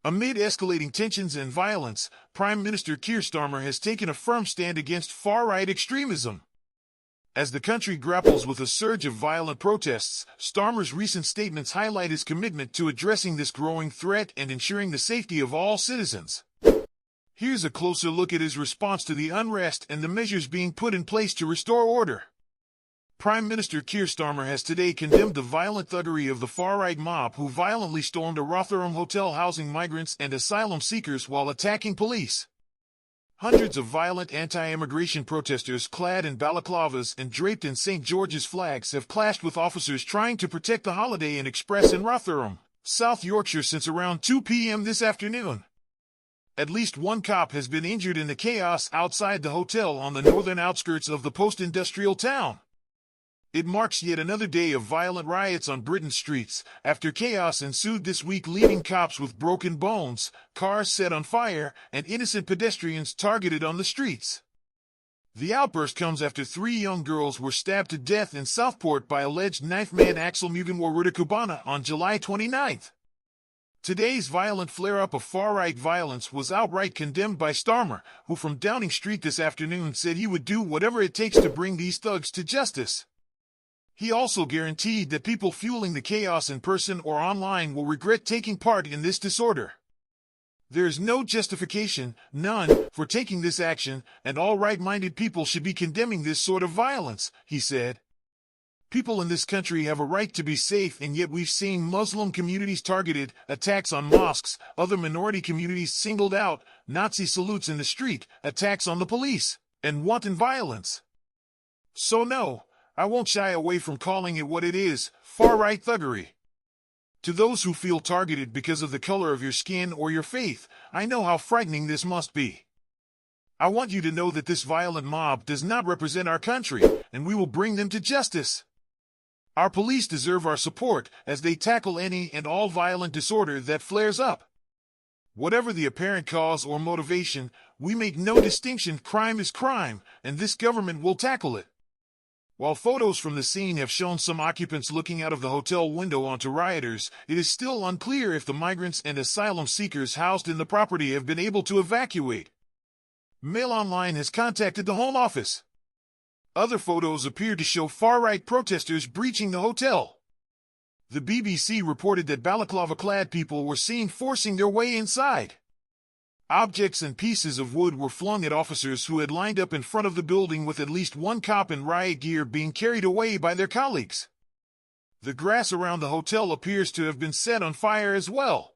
Amid escalating tensions and violence, Prime Minister Keir Starmer has taken a firm stand against far-right extremism. As the country grapples with a surge of violent protests, Starmer's recent statements highlight his commitment to addressing this growing threat and ensuring the safety of all citizens. Here's a closer look at his response to the unrest and the measures being put in place to restore order. Prime Minister Keir Starmer has today condemned the violent thuggery of the far-right mob who violently stormed a Rotherham hotel housing migrants and asylum seekers while attacking police. Hundreds of violent anti-immigration protesters clad in balaclavas and draped in St. George's flags have clashed with officers trying to protect the Holiday Inn Express in Rotherham, South Yorkshire since around 2 p.m. this afternoon. At least one cop has been injured in the chaos outside the hotel on the northern outskirts of the post-industrial town. It marks yet another day of violent riots on Britain's streets, after chaos ensued this week, leaving cops with broken bones, cars set on fire, and innocent pedestrians targeted on the streets. The outburst comes after 3 young girls were stabbed to death in Southport by alleged knife man Axel Muganwarudakubana on July 29th. Today's violent flare-up of far-right violence was outright condemned by Starmer, who from Downing Street this afternoon said he would do whatever it takes to bring these thugs to justice. He also guaranteed that people fueling the chaos in person or online will regret taking part in this disorder. There is no justification, none, for taking this action, and all right-minded people should be condemning this sort of violence, he said. People in this country have a right to be safe, and yet we've seen Muslim communities targeted, attacks on mosques, other minority communities singled out, Nazi salutes in the street, attacks on the police, and wanton violence. So no, I won't shy away from calling it what it is, far-right thuggery. To those who feel targeted because of the color of your skin or your faith, I know how frightening this must be. I want you to know that this violent mob does not represent our country, and we will bring them to justice. Our police deserve our support as they tackle any and all violent disorder that flares up. Whatever the apparent cause or motivation, we make no distinction. Crime is crime, and this government will tackle it. While photos from the scene have shown some occupants looking out of the hotel window onto rioters, it is still unclear if the migrants and asylum seekers housed in the property have been able to evacuate. Mail Online has contacted the Home Office. Other photos appear to show far-right protesters breaching the hotel. The BBC reported that balaclava-clad people were seen forcing their way inside. Objects and pieces of wood were flung at officers who had lined up in front of the building, with at least one cop in riot gear being carried away by their colleagues. The grass around the hotel appears to have been set on fire as well.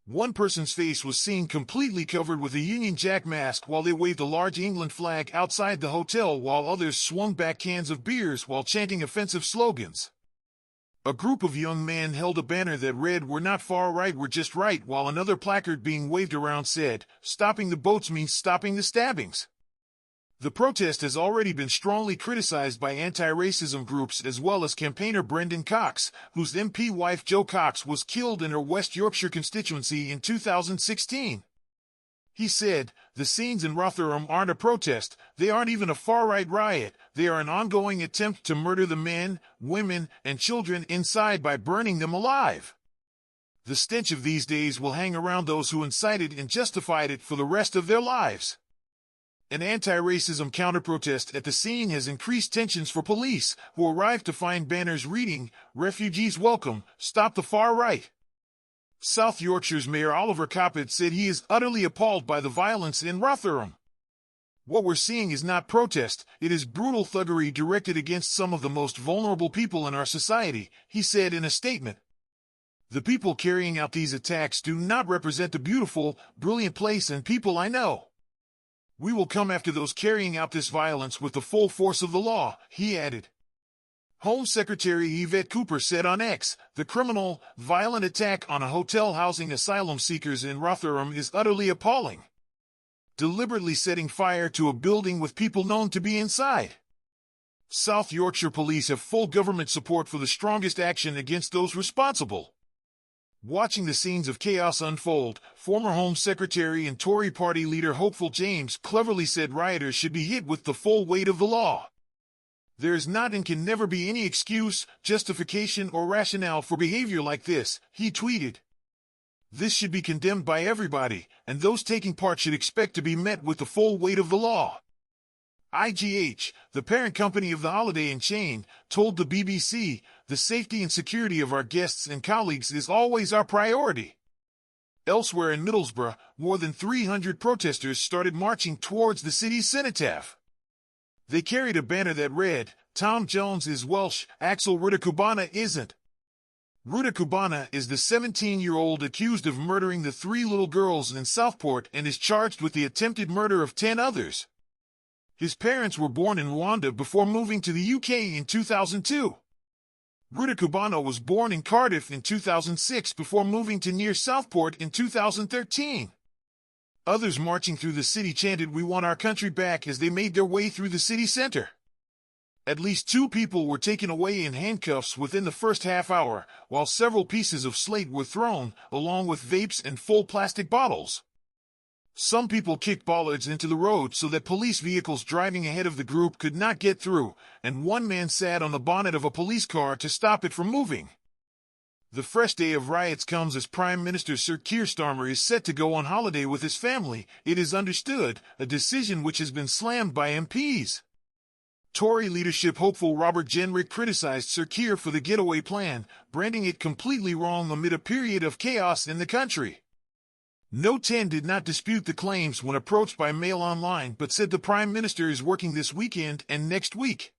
One person's face was seen completely covered with a Union Jack mask while they waved a large England flag outside the hotel, while others swung back cans of beers while chanting offensive slogans. A group of young men held a banner that read, "We're not far right, we're just right," while another placard being waved around said, "Stopping the boats means stopping the stabbings." The protest has already been strongly criticized by anti-racism groups as well as campaigner Brendan Cox, whose MP wife Jo Cox was killed in her West Yorkshire constituency in 2016. He said, "The scenes in Rotherham aren't a protest, they aren't even a far-right riot, they are an ongoing attempt to murder the men, women, and children inside by burning them alive. The stench of these days will hang around those who incited and justified it for the rest of their lives." An anti-racism counter-protest at the scene has increased tensions for police, who arrived to find banners reading, "Refugees welcome, stop the far right." South Yorkshire's Mayor Oliver Coppett said he is utterly appalled by the violence in Rotherham. "What we're seeing is not protest, it is brutal thuggery directed against some of the most vulnerable people in our society," he said in a statement. "The people carrying out these attacks do not represent the beautiful, brilliant place and people I know. We will come after those carrying out this violence with the full force of the law," he added. Home Secretary Yvette Cooper said on X, "The criminal, violent attack on a hotel housing asylum seekers in Rotherham is utterly appalling. Deliberately setting fire to a building with people known to be inside. South Yorkshire police have full government support for the strongest action against those responsible." Watching the scenes of chaos unfold, former Home Secretary and Tory party leader Hopeful James cleverly said rioters should be hit with the full weight of the law. "There is not and can never be any excuse, justification, or rationale for behavior like this," he tweeted. This should be condemned by everybody, and those taking part should expect to be met with the full weight of the law. IGH, the parent company of the Holiday Inn chain, told the BBC, "The safety and security of our guests and colleagues is always our priority." Elsewhere in Middlesbrough, more than 300 protesters started marching towards the city's cenotaph. They carried a banner that read, "Tom Jones is Welsh, Axel Rudakubana isn't." Rudakubana is the 17-year-old accused of murdering the 3 little girls in Southport and is charged with the attempted murder of 10 others. His parents were born in Rwanda before moving to the UK in 2002. Rudakubana was born in Cardiff in 2006 before moving to near Southport in 2013. Others marching through the city chanted, "We want our country back," as they made their way through the city center. At least 2 people were taken away in handcuffs within the first half hour, while several pieces of slate were thrown, along with vapes and full plastic bottles. Some people kicked bollards into the road so that police vehicles driving ahead of the group could not get through, and one man sat on the bonnet of a police car to stop it from moving. The fresh day of riots comes as Prime Minister Sir Keir Starmer is set to go on holiday with his family, it is understood, a decision which has been slammed by MPs. Tory leadership hopeful Robert Jenrick criticized Sir Keir for the getaway plan, branding it completely wrong amid a period of chaos in the country. No 10 did not dispute the claims when approached by Mail Online, but said the Prime Minister is working this weekend and next week.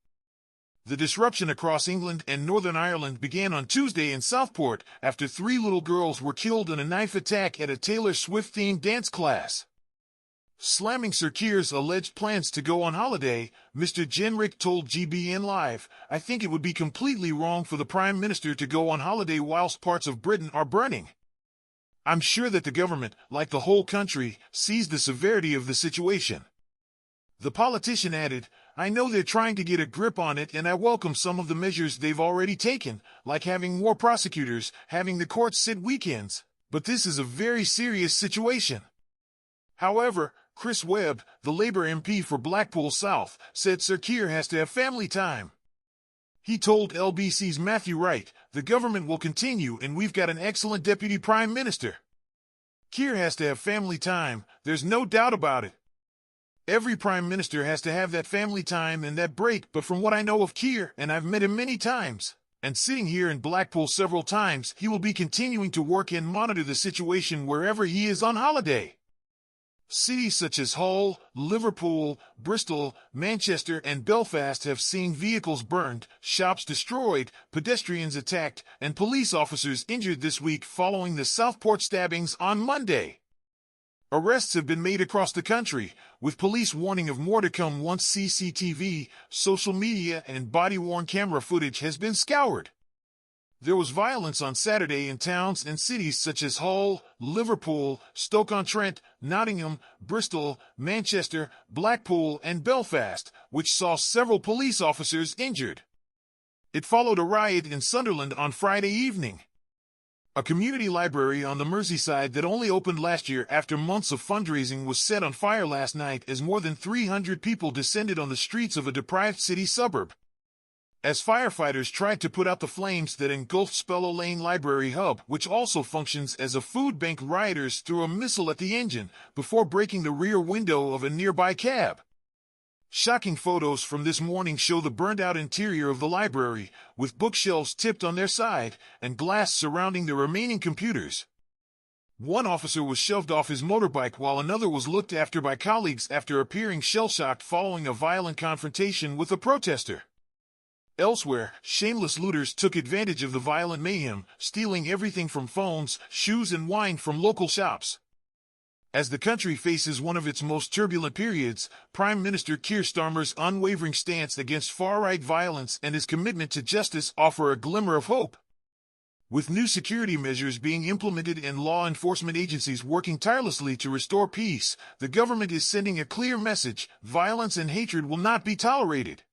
The disruption across England and Northern Ireland began on Tuesday in Southport after 3 little girls were killed in a knife attack at a Taylor Swift-themed dance class. Slamming Sir Keir's alleged plans to go on holiday, Mr. Jenrick told GBN Live, "I think it would be completely wrong for the Prime Minister to go on holiday whilst parts of Britain are burning. I'm sure that the government, like the whole country, sees the severity of the situation." The politician added, "I know they're trying to get a grip on it, and I welcome some of the measures they've already taken, like having more prosecutors, having the courts sit weekends, but this is a very serious situation." However, Chris Webb, the Labour MP for Blackpool South, said Sir Keir has to have family time. He told LBC's Matthew Wright, "The government will continue and we've got an excellent Deputy Prime Minister. Keir has to have family time, there's no doubt about it. Every Prime Minister has to have that family time and that break, but from what I know of Keir, and I've met him many times, and sitting here in Blackpool several times, he will be continuing to work and monitor the situation wherever he is on holiday." Cities such as Hull, Liverpool, Bristol, Manchester, and Belfast have seen vehicles burned, shops destroyed, pedestrians attacked, and police officers injured this week following the Southport stabbings on Monday. Arrests have been made across the country, with police warning of more to come once CCTV, social media, and body-worn camera footage has been scoured. There was violence on Saturday in towns and cities such as Hull, Liverpool, Stoke-on-Trent, Nottingham, Bristol, Manchester, Blackpool, and Belfast, which saw several police officers injured. It followed a riot in Sunderland on Friday evening. A community library on the Merseyside that only opened last year after months of fundraising was set on fire last night as more than 300 people descended on the streets of a deprived city suburb. As firefighters tried to put out the flames that engulfed Spellow Lane Library Hub, which also functions as a food bank, rioters threw a missile at the engine before breaking the rear window of a nearby cab. Shocking photos from this morning show the burned-out interior of the library, with bookshelves tipped on their side and glass surrounding the remaining computers. One officer was shoved off his motorbike while another was looked after by colleagues after appearing shell-shocked following a violent confrontation with a protester. Elsewhere, shameless looters took advantage of the violent mayhem, stealing everything from phones, shoes, and wine from local shops. As the country faces one of its most turbulent periods, Prime Minister Keir Starmer's unwavering stance against far-right violence and his commitment to justice offer a glimmer of hope. With new security measures being implemented and law enforcement agencies working tirelessly to restore peace, the government is sending a clear message: violence and hatred will not be tolerated.